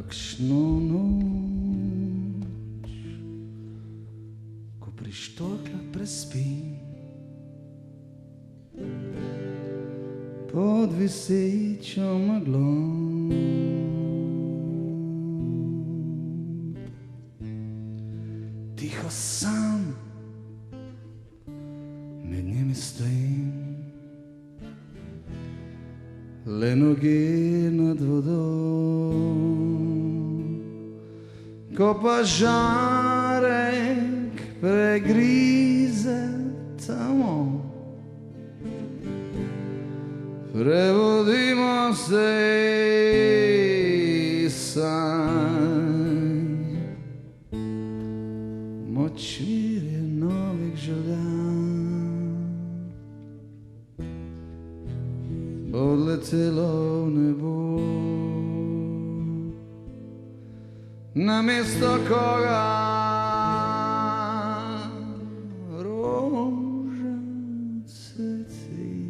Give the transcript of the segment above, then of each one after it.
kakšno noč, ko prištokla prespim pod visečo meglo. Tiho sam med njimi stojim, le noge nad vodo, ko pa žarek pregrize tamo. Prevodimo se sanj, močvirje novih želja, odletelo v nebo. Namesto koga roža cveti,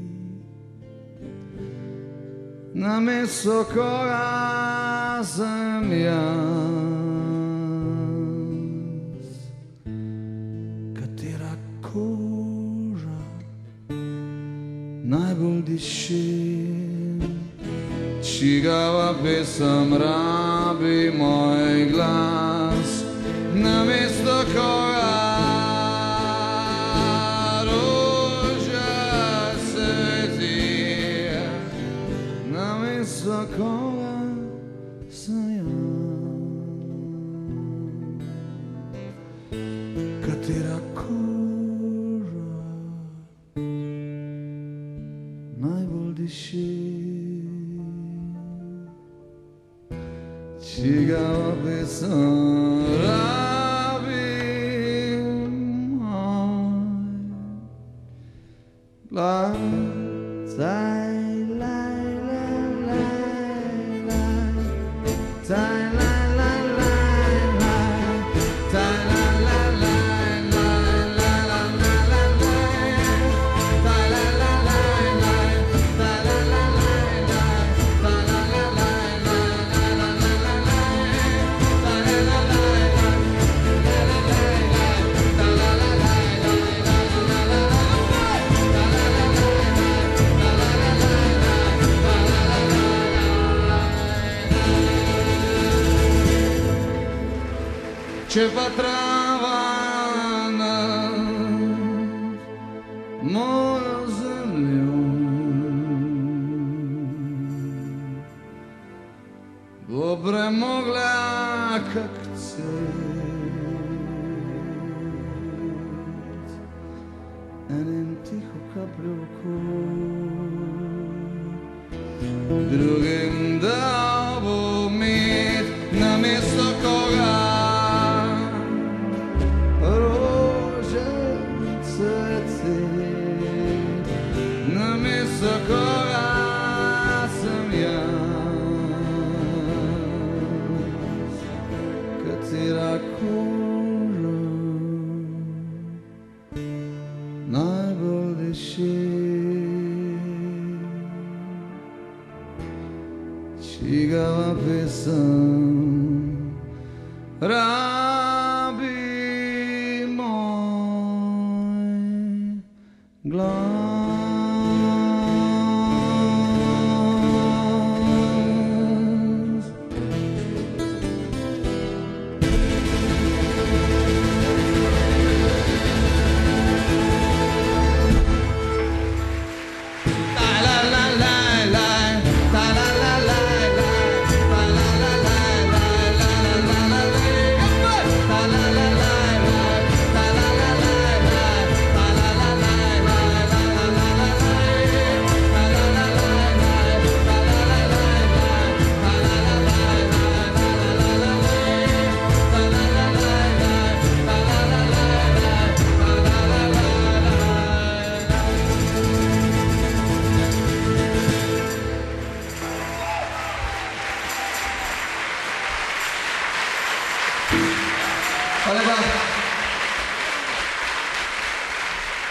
namesto koga sem jaz. Katera koža najbolj diši, čigava pesem rabi moj glas, namesto koga roža cveti, namesto koga sem jaz. Katera koža najbolj diši, čigava pesem rabi moj glas. Če pa trava nad mojo zemljo bo premogla kak cvet, enem tiho kapljo v kol, drugim dal bo med, namesto koga namesto koga sem jaz. Katera koža najbolj diši, čigava pesem rabi